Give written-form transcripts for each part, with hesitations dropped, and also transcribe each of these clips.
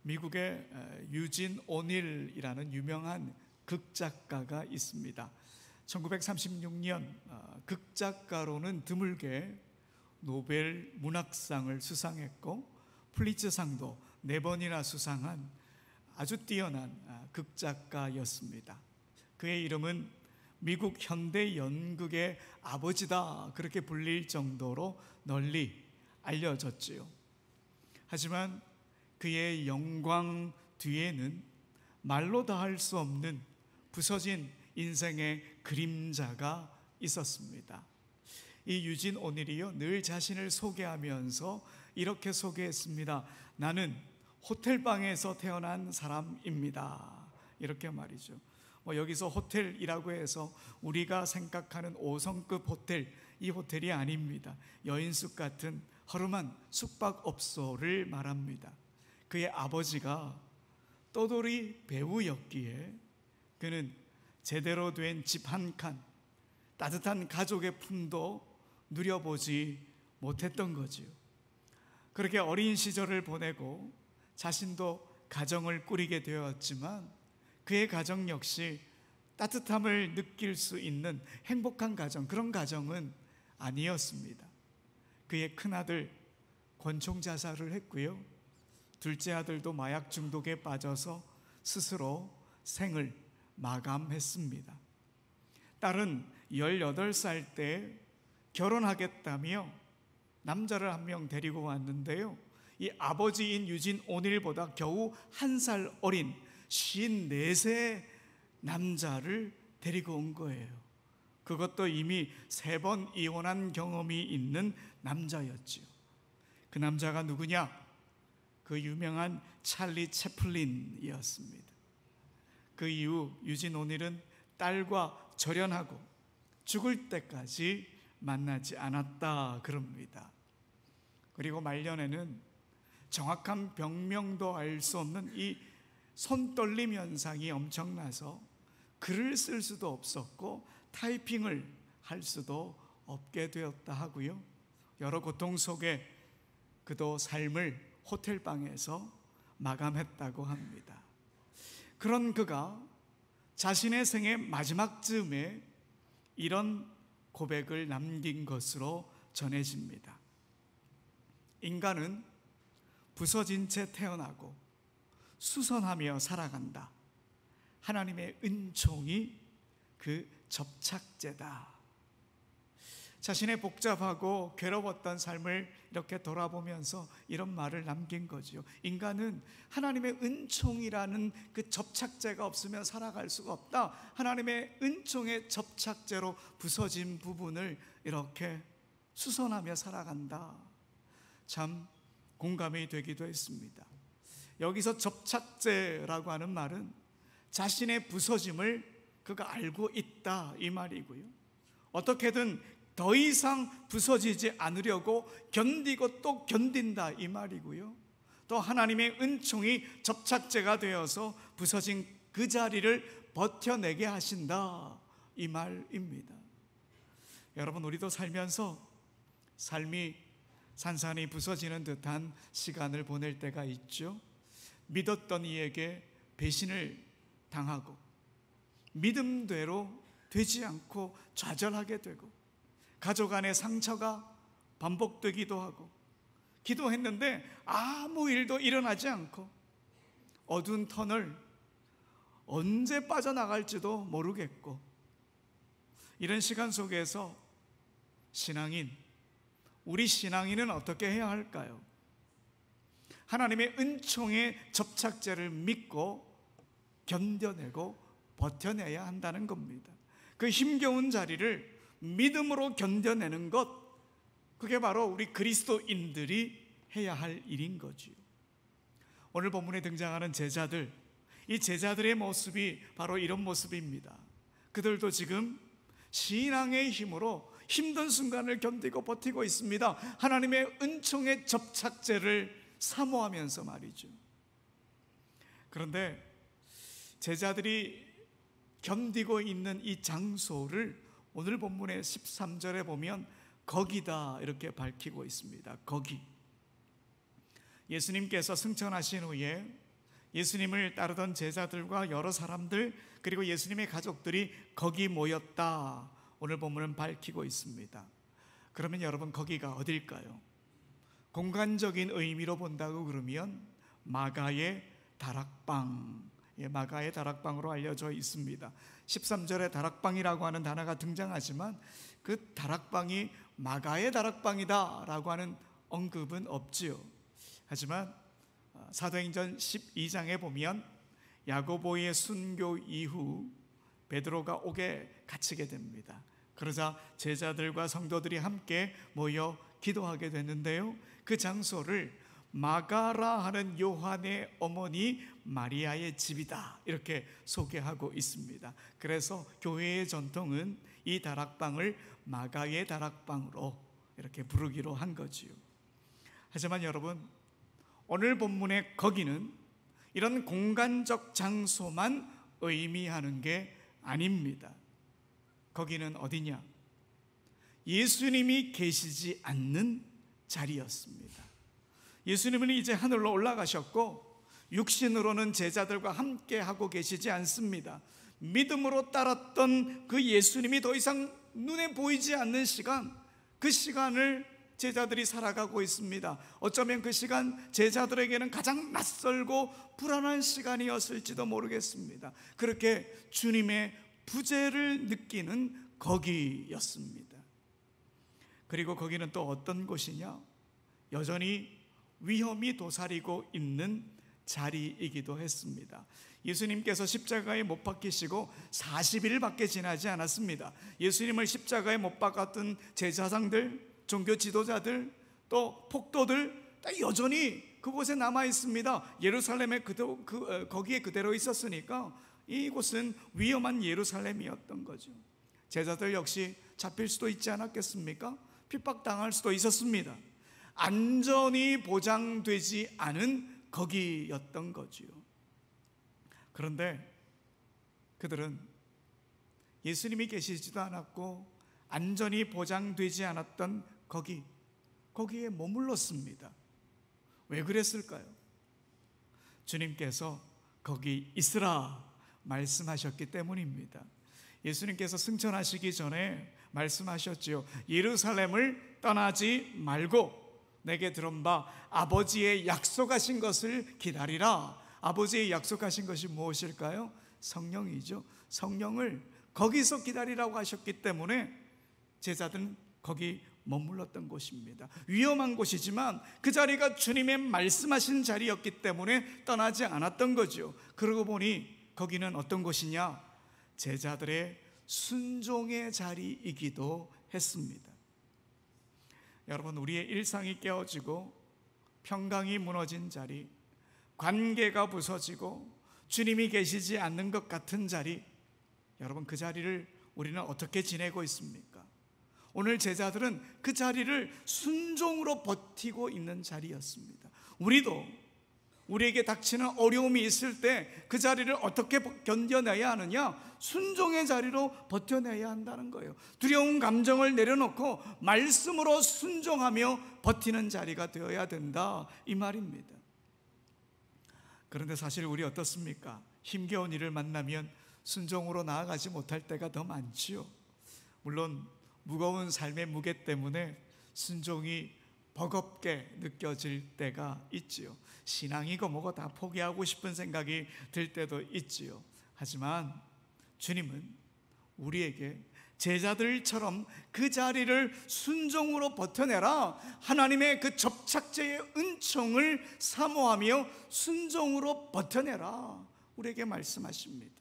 미국의 유진 오닐이라는 유명한 극작가가 있습니다. 1936년 극작가로는 드물게 노벨 문학상을 수상했고 플리츠상도 4번이나 수상한 아주 뛰어난 극작가였습니다. 그의 이름은 미국 현대 연극의 아버지다, 그렇게 불릴 정도로 널리 알려졌지요. 하지만 그의 영광 뒤에는 말로 다 할 수 없는 부서진 인생의 그림자가 있었습니다. 이 유진 오닐이요, 늘 자신을 소개하면서 이렇게 소개했습니다. 나는 호텔방에서 태어난 사람입니다. 이렇게 말이죠. 여기서 호텔이라고 해서 우리가 생각하는 5성급 호텔, 이 호텔이 아닙니다. 여인숙 같은 허름한 숙박업소를 말합니다. 그의 아버지가 떠돌이 배우였기에 그는 제대로 된 집 한 칸, 따뜻한 가족의 품도 누려보지 못했던 거지요. 그렇게 어린 시절을 보내고 자신도 가정을 꾸리게 되었지만 그의 가정 역시 따뜻함을 느낄 수 있는 행복한 가정, 그런 가정은 아니었습니다. 그의 큰아들 권총 자살을 했고요, 둘째 아들도 마약 중독에 빠져서 스스로 생을 마감했습니다. 딸은 18살 때 결혼하겠다며 남자를 한 명 데리고 왔는데요, 이 아버지인 유진 오닐보다 겨우 1살 어린 54세 남자를 데리고 온 거예요. 그것도 이미 3번 이혼한 경험이 있는 남자였지요. 그 남자가 누구냐? 그 유명한 찰리 채플린이었습니다. 그 이후 유진 오닐은 딸과 절연하고 죽을 때까지 만나지 않았다 그럽니다. 그리고 말년에는 정확한 병명도 알 수 없는 이 손떨림 현상이 엄청나서 글을 쓸 수도 없었고 타이핑을 할 수도 없게 되었다 하고요, 여러 고통 속에 그도 삶을 호텔방에서 마감했다고 합니다. 그런 그가 자신의 생의 마지막 즈음에 이런 고백을 남긴 것으로 전해집니다. 인간은 부서진 채 태어나고 수선하며 살아간다. 하나님의 은총이 그 접착제다. 자신의 복잡하고 괴로웠던 삶을 이렇게 돌아보면서 이런 말을 남긴 거죠. 인간은 하나님의 은총이라는 그 접착제가 없으면 살아갈 수가 없다. 하나님의 은총의 접착제로 부서진 부분을 이렇게 수선하며 살아간다. 참 공감이 되기도 했습니다. 여기서 접착제라고 하는 말은 자신의 부서짐을 그가 알고 있다, 이 말이고요, 어떻게든 더 이상 부서지지 않으려고 견디고 또 견딘다, 이 말이고요, 또 하나님의 은총이 접착제가 되어서 부서진 그 자리를 버텨내게 하신다, 이 말입니다. 여러분, 우리도 살면서 삶이 산산이 부서지는 듯한 시간을 보낼 때가 있죠. 믿었던 이에게 배신을 당하고 믿음대로 되지 않고 좌절하게 되고 가족 안의 상처가 반복되기도 하고 기도했는데 아무 일도 일어나지 않고 어두운 터널 언제 빠져나갈지도 모르겠고, 이런 시간 속에서 우리 신앙인은 어떻게 해야 할까요? 하나님의 은총의 접착제를 믿고 견뎌내고 버텨내야 한다는 겁니다. 그 힘겨운 자리를 믿음으로 견뎌내는 것, 그게 바로 우리 그리스도인들이 해야 할 일인 거지요. 오늘 본문에 등장하는 제자들, 이 제자들의 모습이 바로 이런 모습입니다. 그들도 지금 신앙의 힘으로 힘든 순간을 견디고 버티고 있습니다. 하나님의 은총의 접착제를 사모하면서 말이죠. 그런데 제자들이 견디고 있는 이 장소를 오늘 본문의 13절에 보면 거기다 이렇게 밝히고 있습니다. 거기. 예수님께서 승천하신 후에 예수님을 따르던 제자들과 여러 사람들, 그리고 예수님의 가족들이 거기 모였다, 오늘 본문은 밝히고 있습니다. 그러면 여러분, 거기가 어딜까요? 공간적인 의미로 본다고 그러면 마가의 다락방, 마가의 다락방으로 알려져 있습니다. 13절에 다락방이라고 하는 단어가 등장하지만 그 다락방이 마가의 다락방이다 라고 하는 언급은 없지요. 하지만 사도행전 12장에 보면 야고보의 순교 이후 베드로가 옥에 갇히게 됩니다. 그러자 제자들과 성도들이 함께 모여 기도하게 됐는데요, 그 장소를 마가라 하는 요한의 어머니 마리아의 집이다, 이렇게 소개하고 있습니다. 그래서 교회의 전통은 이 다락방을 마가의 다락방으로 이렇게 부르기로 한 거지요. 하지만 여러분, 오늘 본문의 거기는 이런 공간적 장소만 의미하는 게 아닙니다. 거기는 어디냐? 예수님이 계시지 않는 자리였습니다. 예수님은 이제 하늘로 올라가셨고 육신으로는 제자들과 함께 하고 계시지 않습니다. 믿음으로 따랐던 그 예수님이 더 이상 눈에 보이지 않는 시간, 그 시간을 제자들이 살아가고 있습니다. 어쩌면 그 시간 제자들에게는 가장 낯설고 불안한 시간이었을지도 모르겠습니다. 그렇게 주님의 부재를 느끼는 거기였습니다. 그리고 거기는 또 어떤 곳이냐? 여전히 위험이 도사리고 있는 자리이기도 했습니다. 예수님께서 십자가에 못 박히시고 40일밖에 지나지 않았습니다. 예수님을 십자가에 못 박았던 제사장들, 종교 지도자들, 또 폭도들 다 여전히 그곳에 남아 있습니다. 예루살렘에 거기에 그대로 있었으니까 이곳은 위험한 예루살렘이었던 거죠. 제자들 역시 잡힐 수도 있지 않았겠습니까? 핍박당할 수도 있었습니다. 안전이 보장되지 않은 거기였던 거지요. 그런데 그들은 예수님이 계시지도 않았고 안전이 보장되지 않았던 거기에 머물렀습니다. 왜 그랬을까요? 주님께서 거기 있으라 말씀하셨기 때문입니다. 예수님께서 승천하시기 전에 말씀하셨지요. 예루살렘을 떠나지 말고 내게 들은 바 아버지의 약속하신 것을 기다리라. 아버지의 약속하신 것이 무엇일까요? 성령이죠. 성령을 거기서 기다리라고 하셨기 때문에 제자들은 거기 머물렀던 곳입니다. 위험한 곳이지만 그 자리가 주님의 말씀하신 자리였기 때문에 떠나지 않았던 거죠. 그러고 보니 거기는 어떤 곳이냐? 제자들의 순종의 자리이기도 했습니다. 여러분, 우리의 일상이 깨어지고 평강이 무너진 자리, 관계가 부서지고 주님이 계시지 않는 것 같은 자리, 여러분, 그 자리를 우리는 어떻게 지내고 있습니까? 오늘 제자들은 그 자리를 순종으로 버티고 있는 자리였습니다. 우리도 우리에게 닥치는 어려움이 있을 때 그 자리를 어떻게 견뎌내야 하느냐? 순종의 자리로 버텨내야 한다는 거예요. 두려운 감정을 내려놓고 말씀으로 순종하며 버티는 자리가 되어야 된다, 이 말입니다. 그런데 사실 우리 어떻습니까? 힘겨운 일을 만나면 순종으로 나아가지 못할 때가 더 많지요. 물론 무거운 삶의 무게 때문에 순종이 버겁게 느껴질 때가 있지요. 신앙이고 뭐고 다 포기하고 싶은 생각이 들 때도 있지요. 하지만 주님은 우리에게 제자들처럼 그 자리를 순종으로 버텨내라, 하나님의 그 접착제의 은총을 사모하며 순종으로 버텨내라, 우리에게 말씀하십니다.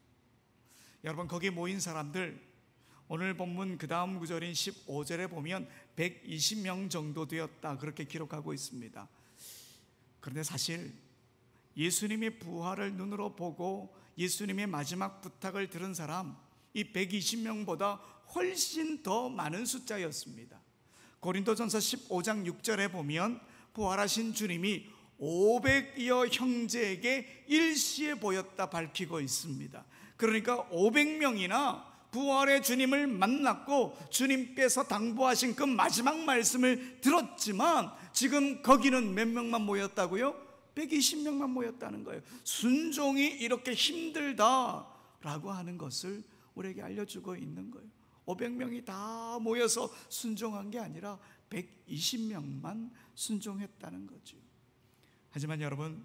여러분, 거기 모인 사람들, 오늘 본문 그 다음 구절인 15절에 보면 120명 정도 되었다, 그렇게 기록하고 있습니다. 그런데 사실 예수님의 부활을 눈으로 보고 예수님의 마지막 부탁을 들은 사람, 이 120명보다 훨씬 더 많은 숫자였습니다. 고린도전서 15장 6절에 보면 부활하신 주님이 500여 형제에게 일시에 보였다 밝히고 있습니다. 그러니까 500명이나 부활의 주님을 만났고 주님께서 당부하신 그 마지막 말씀을 들었지만 지금 거기는 몇 명만 모였다고요? 120명만 모였다는 거예요. 순종이 이렇게 힘들다라고 하는 것을 우리에게 알려주고 있는 거예요. 500명이 다 모여서 순종한 게 아니라 120명만 순종했다는 거죠. 하지만 여러분,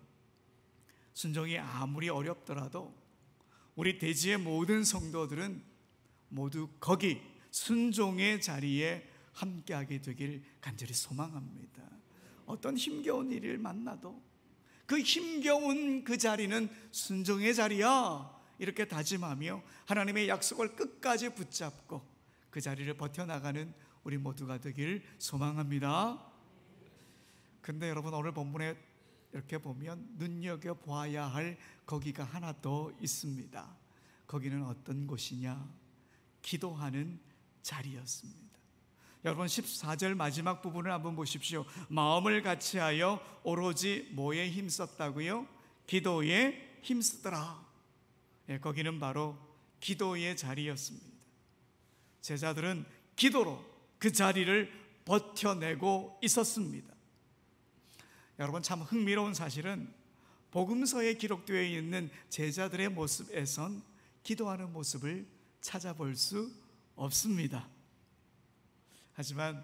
순종이 아무리 어렵더라도 우리 대지의 모든 성도들은 모두 거기 순종의 자리에 함께하게 되길 간절히 소망합니다. 어떤 힘겨운 일을 만나도 그 힘겨운 그 자리는 순종의 자리야, 이렇게 다짐하며 하나님의 약속을 끝까지 붙잡고 그 자리를 버텨나가는 우리 모두가 되길 소망합니다. 근데 여러분, 오늘 본문에 이렇게 보면 눈여겨보아야 할 거기가 하나 더 있습니다. 거기는 어떤 곳이냐? 기도하는 자리였습니다. 여러분, 14절 마지막 부분을 한번 보십시오. 마음을 같이하여 오로지 뭐에 힘썼다고요? 기도에 힘쓰더라. 거기는 바로 기도의 자리였습니다. 제자들은 기도로 그 자리를 버텨내고 있었습니다. 여러분, 참 흥미로운 사실은 복음서에 기록되어 있는 제자들의 모습에선 기도하는 모습을 찾아볼 수 없습니다. 하지만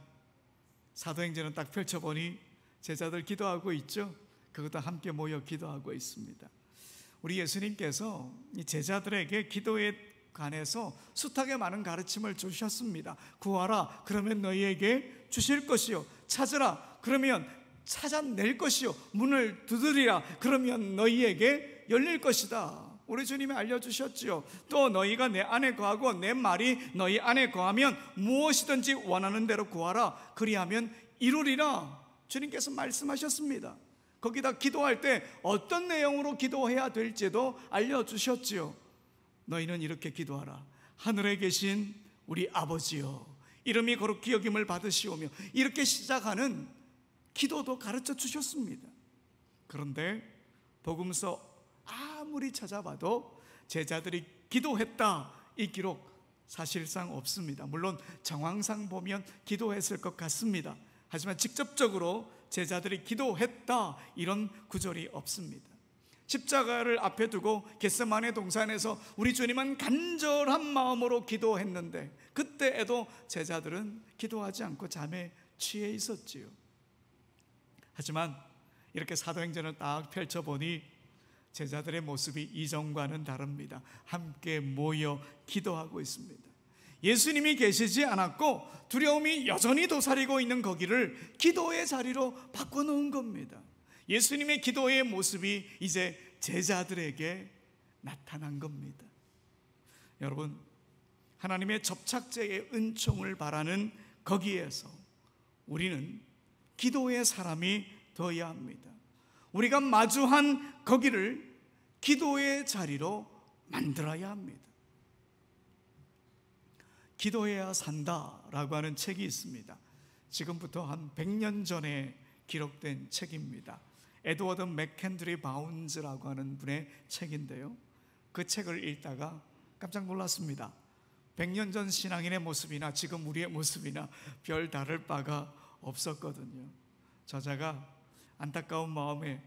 사도행전은 딱 펼쳐보니 제자들 기도하고 있죠. 그것도 함께 모여 기도하고 있습니다. 우리 예수님께서 이 제자들에게 기도에 관해서 숱하게 많은 가르침을 주셨습니다. 구하라, 그러면 너희에게 주실 것이요. 찾으라, 그러면 찾아낼 것이요. 문을 두드리라, 그러면 너희에게 열릴 것이다. 우리 주님이 알려주셨지요. 또 너희가 내 안에 거하고 내 말이 너희 안에 거하면 무엇이든지 원하는 대로 구하라, 그리하면 이루리라. 주님께서 말씀하셨습니다. 거기다 기도할 때 어떤 내용으로 기도해야 될지도 알려주셨지요. 너희는 이렇게 기도하라. 하늘에 계신 우리 아버지여, 이름이 거룩히 여김을 받으시오며, 이렇게 시작하는 기도도 가르쳐 주셨습니다. 그런데 복음서 아무리 찾아봐도 제자들이 기도했다, 이 기록 사실상 없습니다. 물론 정황상 보면 기도했을 것 같습니다. 하지만 직접적으로 제자들이 기도했다, 이런 구절이 없습니다. 십자가를 앞에 두고 겟세마네 동산에서 우리 주님은 간절한 마음으로 기도했는데 그때에도 제자들은 기도하지 않고 잠에 취해 있었지요. 하지만 이렇게 사도행전을 딱 펼쳐보니 제자들의 모습이 이전과는 다릅니다. 함께 모여 기도하고 있습니다. 예수님이 계시지 않았고 두려움이 여전히 도사리고 있는 거기를 기도의 자리로 바꿔놓은 겁니다. 예수님의 기도의 모습이 이제 제자들에게 나타난 겁니다. 여러분, 하나님의 접착제의 은총을 바라는 거기에서 우리는 기도의 사람이 되어야 합니다. 우리가 마주한 거기를 기도의 자리로 만들어야 합니다. 기도해야 산다라고 하는 책이 있습니다. 지금부터 한 100년 전에 기록된 책입니다. 에드워드 맥켄드리 바운즈라고 하는 분의 책인데요, 그 책을 읽다가 깜짝 놀랐습니다. 100년 전 신앙인의 모습이나 지금 우리의 모습이나 별 다를 바가 없었거든요. 저자가 안타까운 마음에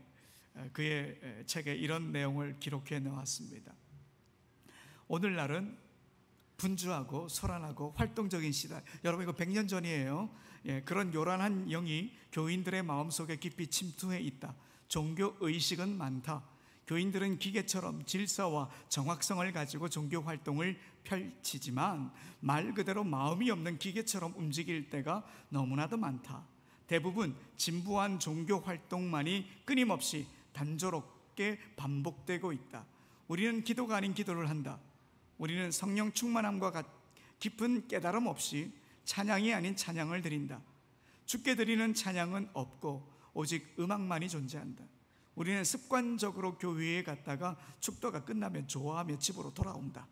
그의 책에 이런 내용을 기록해 놓았습니다. 오늘날은 분주하고 소란하고 활동적인 시대, 여러분 이거 100년 전이에요. 그런 요란한 영이 교인들의 마음속에 깊이 침투해 있다. 종교의식은 많다. 교인들은 기계처럼 질서와 정확성을 가지고 종교 활동을 펼치지만 말 그대로 마음이 없는 기계처럼 움직일 때가 너무나도 많다. 대부분 진부한 종교 활동만이 끊임없이 단조롭게 반복되고 있다. 우리는 기도가 아닌 기도를 한다. 우리는 성령 충만함과 깊은 깨달음 없이 찬양이 아닌 찬양을 드린다. 주께 드리는 찬양은 없고 오직 음악만이 존재한다. 우리는 습관적으로 교회에 갔다가 축도가 끝나면 좋아하며 집으로 돌아온다.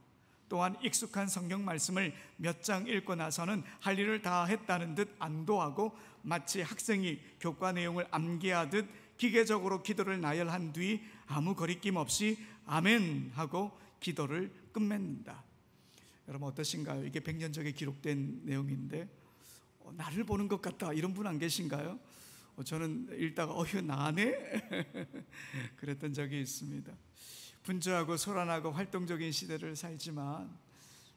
또한 익숙한 성경 말씀을 몇 장 읽고 나서는 할 일을 다 했다는 듯 안도하고 마치 학생이 교과 내용을 암기하듯 기계적으로 기도를 나열한 뒤 아무 거리낌 없이 아멘 하고 기도를 끝맺는다. 여러분 어떠신가요? 이게 100년 전에 기록된 내용인데 나를 보는 것 같다, 이런 분 안 계신가요? 저는 읽다가 어휴 나네 그랬던 적이 있습니다. 분주하고 소란하고 활동적인 시대를 살지만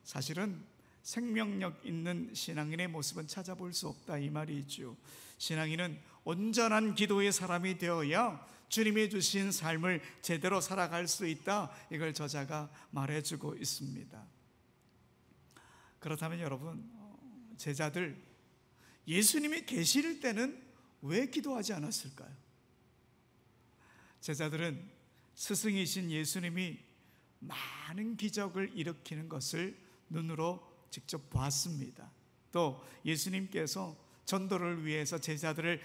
사실은 생명력 있는 신앙인의 모습은 찾아볼 수 없다, 이 말이죠. 신앙인은 온전한 기도의 사람이 되어야 주님이 주신 삶을 제대로 살아갈 수 있다, 이걸 저자가 말해주고 있습니다. 그렇다면 여러분, 제자들 예수님이 계실 때는 왜 기도하지 않았을까요? 제자들은 스승이신 예수님이 많은 기적을 일으키는 것을 눈으로 직접 봤습니다. 또 예수님께서 전도를 위해서 제자들을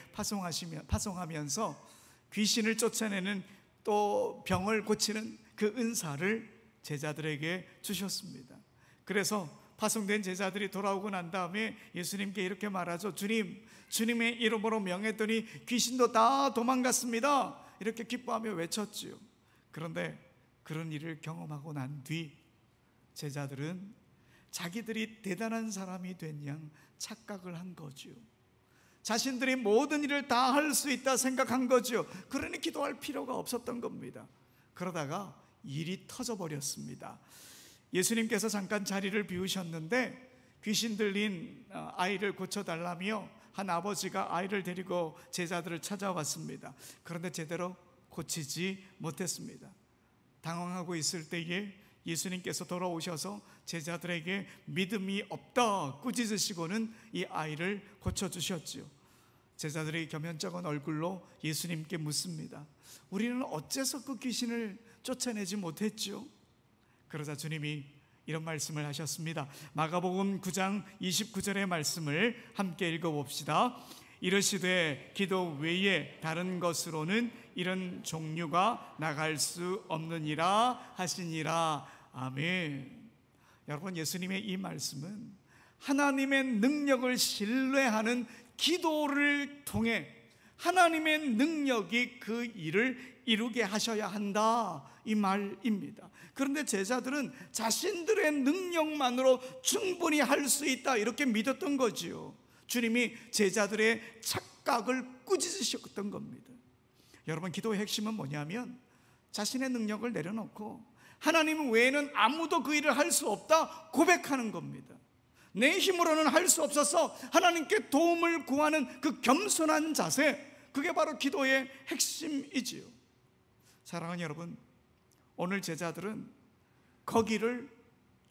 파송하면서 귀신을 쫓아내는, 또 병을 고치는 그 은사를 제자들에게 주셨습니다. 그래서 파송된 제자들이 돌아오고 난 다음에 예수님께 이렇게 말하죠. 주님의 이름으로 명했더니 귀신도 다 도망갔습니다. 이렇게 기뻐하며 외쳤지요. 그런데 그런 일을 경험하고 난 뒤 제자들은 자기들이 대단한 사람이 된 양 착각을 한 거죠. 자신들이 모든 일을 다 할 수 있다 생각한 거죠. 그러니 기도할 필요가 없었던 겁니다. 그러다가 일이 터져버렸습니다. 예수님께서 잠깐 자리를 비우셨는데 귀신 들린 아이를 고쳐달라며 한 아버지가 아이를 데리고 제자들을 찾아왔습니다. 그런데 제대로 고치지 못했습니다. 당황하고 있을 때에 예수님께서 돌아오셔서 제자들에게 믿음이 없다 꾸짖으시고는 이 아이를 고쳐주셨지요. 제자들이 겸연쩍은 얼굴로 예수님께 묻습니다. 우리는 어째서 그 귀신을 쫓아내지 못했죠? 그러자 주님이 이런 말씀을 하셨습니다. 마가복음 9장 29절의 말씀을 함께 읽어봅시다. 이르시되 기도 외에 다른 것으로는 이런 종류가 나갈 수 없느니라 하시니라. 아멘. 여러분, 예수님의 이 말씀은 하나님의 능력을 신뢰하는 기도를 통해 하나님의 능력이 그 일을 이루게 하셔야 한다, 이 말입니다. 그런데 제자들은 자신들의 능력만으로 충분히 할 수 있다, 이렇게 믿었던 거지요. 주님이 제자들의 착각을 꾸짖으셨던 겁니다. 여러분, 기도의 핵심은 뭐냐면 자신의 능력을 내려놓고 하나님 외에는 아무도 그 일을 할 수 없다 고백하는 겁니다. 내 힘으로는 할 수 없어서 하나님께 도움을 구하는 그 겸손한 자세, 그게 바로 기도의 핵심이지요. 사랑하는 여러분, 오늘 제자들은 거기를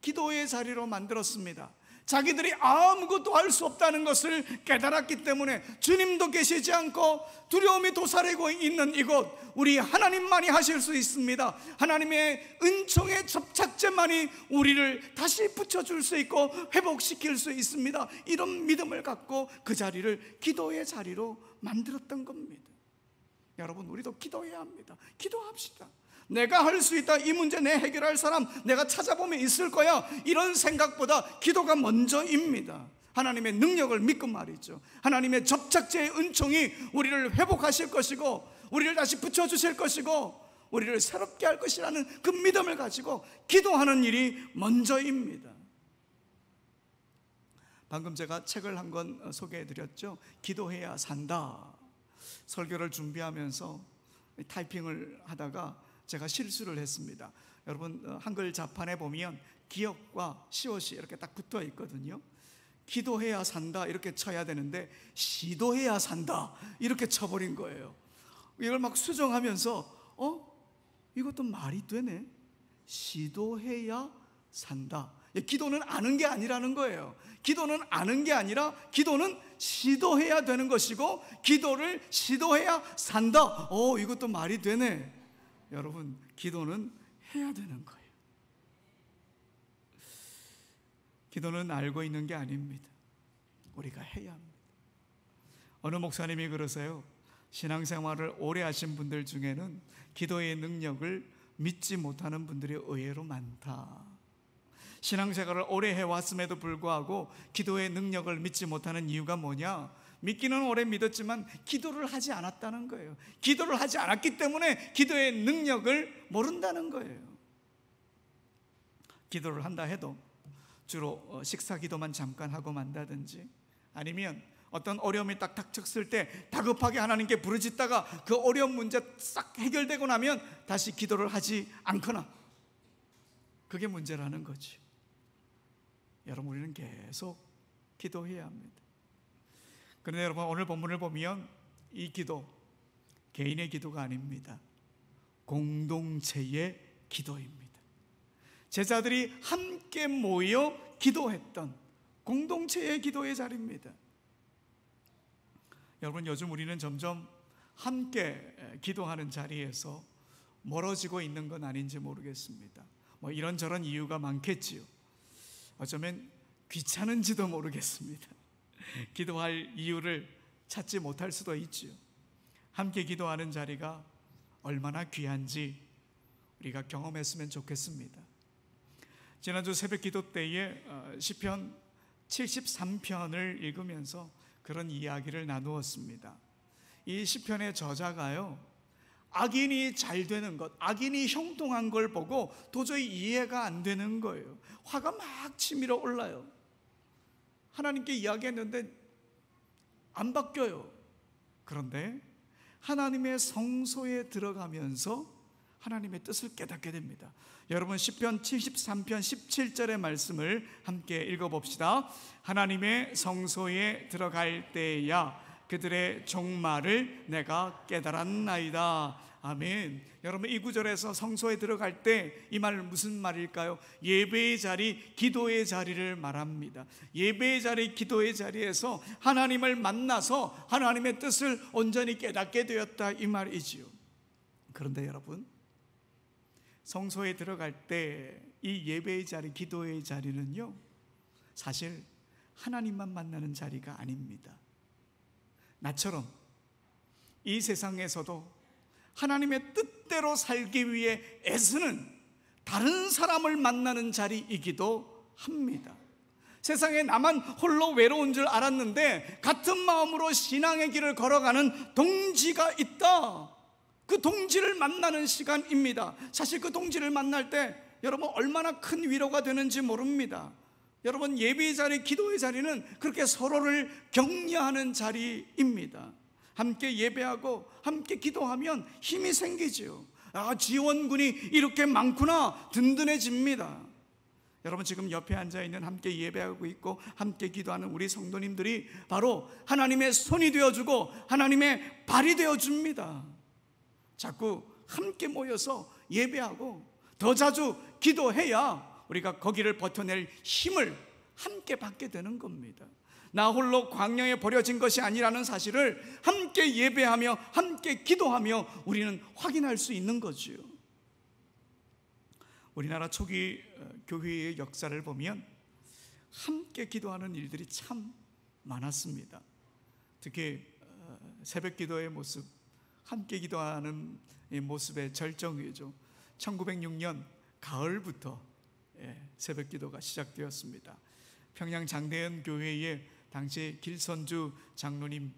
기도의 자리로 만들었습니다. 자기들이 아무것도 할 수 없다는 것을 깨달았기 때문에 주님도 계시지 않고 두려움이 도사리고 있는 이곳, 우리 하나님만이 하실 수 있습니다. 하나님의 은총의 접착제만이 우리를 다시 붙여줄 수 있고 회복시킬 수 있습니다. 이런 믿음을 갖고 그 자리를 기도의 자리로 만들었던 겁니다. 여러분, 우리도 기도해야 합니다. 기도합시다. 내가 할 수 있다, 이 문제 내 해결할 사람 내가 찾아보면 있을 거야, 이런 생각보다 기도가 먼저입니다. 하나님의 능력을 믿고 말이죠. 하나님의 접착제의 은총이 우리를 회복하실 것이고 우리를 다시 붙여주실 것이고 우리를 새롭게 할 것이라는 그 믿음을 가지고 기도하는 일이 먼저입니다. 방금 제가 책을 한 권 소개해드렸죠. 기도해야 산다. 설교를 준비하면서 타이핑을 하다가 제가 실수를 했습니다. 여러분, 한글 자판에 보면 기역과 시옷이 이렇게 딱 붙어 있거든요. 기도해야 산다 이렇게 쳐야 되는데 시도해야 산다 이렇게 쳐버린 거예요. 이걸 막 수정하면서 이것도 말이 되네. 시도해야 산다. 기도는 아는 게 아니라는 거예요. 기도는 아는 게 아니라 기도는 시도해야 되는 것이고 기도를 시도해야 산다. 이것도 말이 되네. 여러분, 기도는 해야 되는 거예요. 기도는 알고 있는 게 아닙니다. 우리가 해야 합니다. 어느 목사님이 그러세요. 신앙생활을 오래 하신 분들 중에는 기도의 능력을 믿지 못하는 분들이 의외로 많다. 신앙생활을 오래 해왔음에도 불구하고 기도의 능력을 믿지 못하는 이유가 뭐냐? 믿기는 오래 믿었지만 기도를 하지 않았다는 거예요. 기도를 하지 않았기 때문에 기도의 능력을 모른다는 거예요. 기도를 한다 해도 주로 식사 기도만 잠깐 하고 만다든지 아니면 어떤 어려움이 딱 닥쳤을 때 다급하게 하나님께 부르짖다가 그 어려운 문제 싹 해결되고 나면 다시 기도를 하지 않거나, 그게 문제라는 거지. 여러분, 우리는 계속 기도해야 합니다. 그런데 여러분, 오늘 본문을 보면 이 기도, 개인의 기도가 아닙니다. 공동체의 기도입니다. 제자들이 함께 모여 기도했던 공동체의 기도의 자리입니다. 여러분, 요즘 우리는 점점 함께 기도하는 자리에서 멀어지고 있는 건 아닌지 모르겠습니다. 이런저런 이유가 많겠지요. 어쩌면 귀찮은지도 모르겠습니다. 기도할 이유를 찾지 못할 수도 있지요. 함께 기도하는 자리가 얼마나 귀한지 우리가 경험했으면 좋겠습니다. 지난주 새벽 기도 때에 시편 73편을 읽으면서 그런 이야기를 나누었습니다. 이 시편의 저자가요, 악인이 잘 되는 것, 악인이 형통한 걸 보고 도저히 이해가 안 되는 거예요. 화가 막 치밀어 올라요. 하나님께 이야기했는데 안 바뀌어요. 그런데 하나님의 성소에 들어가면서 하나님의 뜻을 깨닫게 됩니다. 여러분, 시편 73편 17절의 말씀을 함께 읽어봅시다. 하나님의 성소에 들어갈 때야 그들의 종말을 내가 깨달았나이다. 아멘. 여러분, 이 구절에서 성소에 들어갈 때 이 말은 무슨 말일까요? 예배의 자리, 기도의 자리를 말합니다. 예배의 자리, 기도의 자리에서 하나님을 만나서 하나님의 뜻을 온전히 깨닫게 되었다, 이 말이지요. 그런데 여러분, 성소에 들어갈 때 이 예배의 자리, 기도의 자리는요, 사실 하나님만 만나는 자리가 아닙니다. 나처럼 이 세상에서도 하나님의 뜻대로 살기 위해 애쓰는 다른 사람을 만나는 자리이기도 합니다. 세상에 나만 홀로 외로운 줄 알았는데 같은 마음으로 신앙의 길을 걸어가는 동지가 있다. 그 동지를 만나는 시간입니다. 사실 그 동지를 만날 때 여러분 얼마나 큰 위로가 되는지 모릅니다. 여러분, 예배의 자리, 기도의 자리는 그렇게 서로를 격려하는 자리입니다. 함께 예배하고 함께 기도하면 힘이 생기죠. 지원군이 이렇게 많구나, 든든해집니다. 여러분, 지금 옆에 앉아있는 함께 예배하고 있고 함께 기도하는 우리 성도님들이 바로 하나님의 손이 되어주고 하나님의 발이 되어줍니다. 자꾸 함께 모여서 예배하고 더 자주 기도해야 우리가 거기를 버텨낼 힘을 함께 받게 되는 겁니다. 나 홀로 광야에 버려진 것이 아니라는 사실을 함께 예배하며 함께 기도하며 우리는 확인할 수 있는 거지요. 우리나라 초기 교회의 역사를 보면 함께 기도하는 일들이 참 많았습니다. 특히 새벽 기도의 모습, 함께 기도하는 이 모습의 절정이죠. 1906년 가을부터 새벽 기도가 시작되었습니다. 평양 장대현 교회의 당시 길선주 장로님,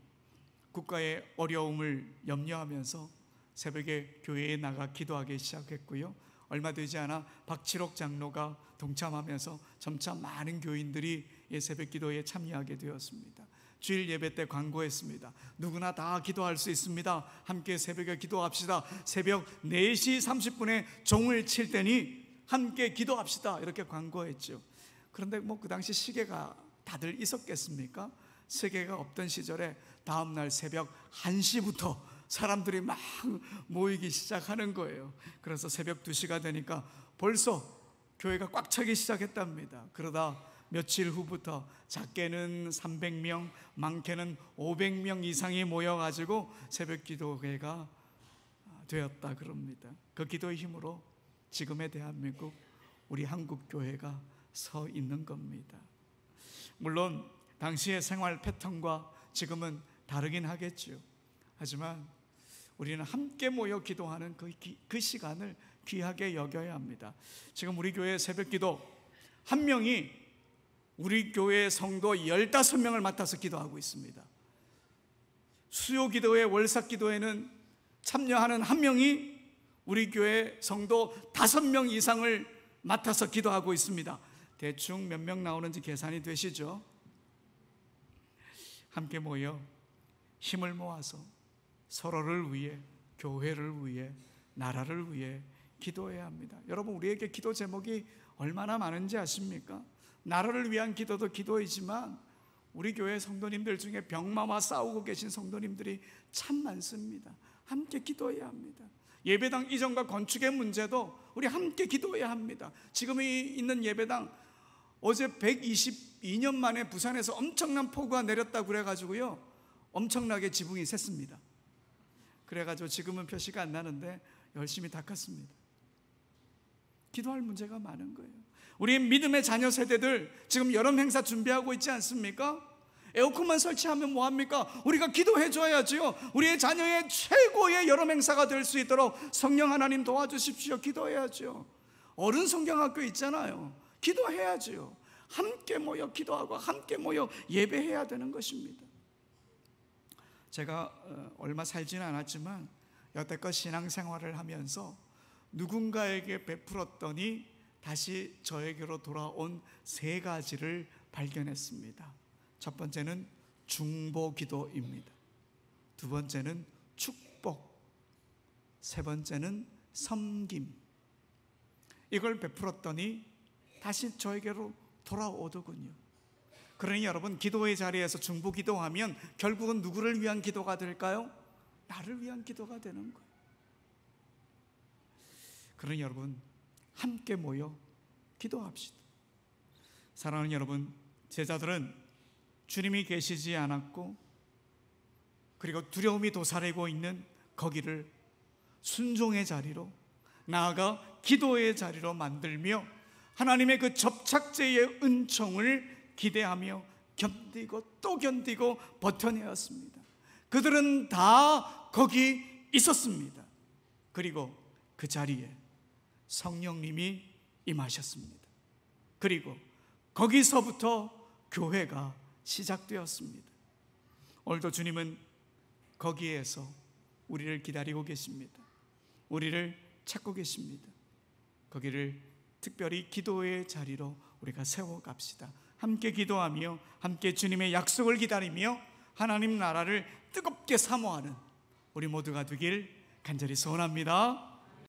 국가의 어려움을 염려하면서 새벽에 교회에 나가 기도하기 시작했고요. 얼마 되지 않아 박칠옥 장로가 동참하면서 점차 많은 교인들이 새벽 기도에 참여하게 되었습니다. 주일 예배 때 광고했습니다. 누구나 다 기도할 수 있습니다. 함께 새벽에 기도합시다. 새벽 4시 30분에 종을 칠 때니 함께 기도합시다, 이렇게 광고했죠. 그런데 그 당시 시계가 다들 있었겠습니까? 시계가 없던 시절에 다음날 새벽 1시부터 사람들이 막 모이기 시작하는 거예요. 그래서 새벽 2시가 되니까 벌써 교회가 꽉 차기 시작했답니다. 그러다 며칠 후부터 작게는 300명, 많게는 500명 이상이 모여가지고 새벽 기도회가 되었다 그럽니다. 그 기도의 힘으로 지금의 대한민국, 우리 한국 교회가 서 있는 겁니다. 물론 당시의 생활 패턴과 지금은 다르긴 하겠죠. 하지만 우리는 함께 모여 기도하는 그 시간을 귀하게 여겨야 합니다. 지금 우리 교회 새벽 기도 한 명이 우리 교회 성도 15명을 맡아서 기도하고 있습니다. 수요 기도회, 월삭 기도회는 참여하는 한 명이 우리 교회 성도 5명 이상을 맡아서 기도하고 있습니다. 대충 몇 명 나오는지 계산이 되시죠? 함께 모여 힘을 모아서 서로를 위해, 교회를 위해, 나라를 위해 기도해야 합니다. 여러분, 우리에게 기도 제목이 얼마나 많은지 아십니까? 나라를 위한 기도도 기도이지만 우리 교회 성도님들 중에 병마와 싸우고 계신 성도님들이 참 많습니다. 함께 기도해야 합니다. 예배당 이전과 건축의 문제도 우리 함께 기도해야 합니다. 지금 있는 예배당 어제 122년 만에 부산에서 엄청난 폭우가 내렸다고 그래가지고요, 엄청나게 지붕이 샜습니다. 그래가지고 지금은 표시가 안 나는데 열심히 닦았습니다. 기도할 문제가 많은 거예요. 우리 믿음의 자녀 세대들 지금 여름 행사 준비하고 있지 않습니까? 에어컨만 설치하면 뭐합니까? 우리가 기도해 줘야지요. 우리의 자녀의 최고의 여름 행사가 될 수 있도록 성령 하나님 도와주십시오. 기도해야죠. 어른 성경학교 있잖아요. 기도해야죠. 함께 모여 기도하고 함께 모여 예배해야 되는 것입니다. 제가 얼마 살지는 않았지만 여태껏 신앙생활을 하면서 누군가에게 베풀었더니 다시 저에게로 돌아온 3가지를 발견했습니다. 첫 번째는 중보기도입니다. 두 번째는 축복, 세 번째는 섬김. 이걸 베풀었더니 다시 저에게로 돌아오더군요. 그러니 여러분, 기도의 자리에서 중보기도하면 결국은 누구를 위한 기도가 될까요? 나를 위한 기도가 되는 거예요. 그러니 여러분, 함께 모여 기도합시다. 사랑하는 여러분, 제자들은 주님이 계시지 않았고 그리고 두려움이 도사리고 있는 거기를 순종의 자리로, 나아가 기도의 자리로 만들며 하나님의 그 접착제의 은총을 기대하며 견디고 또 견디고 버텨내었습니다. 그들은 다 거기 있었습니다. 그리고 그 자리에 성령님이 임하셨습니다. 그리고 거기서부터 교회가 시작되었습니다. 오늘도 주님은 거기에서 우리를 기다리고 계십니다. 우리를 찾고 계십니다. 거기를 특별히 기도의 자리로 우리가 세워갑시다. 함께 기도하며 함께 주님의 약속을 기다리며 하나님 나라를 뜨겁게 사모하는 우리 모두가 되길 간절히 소원합니다.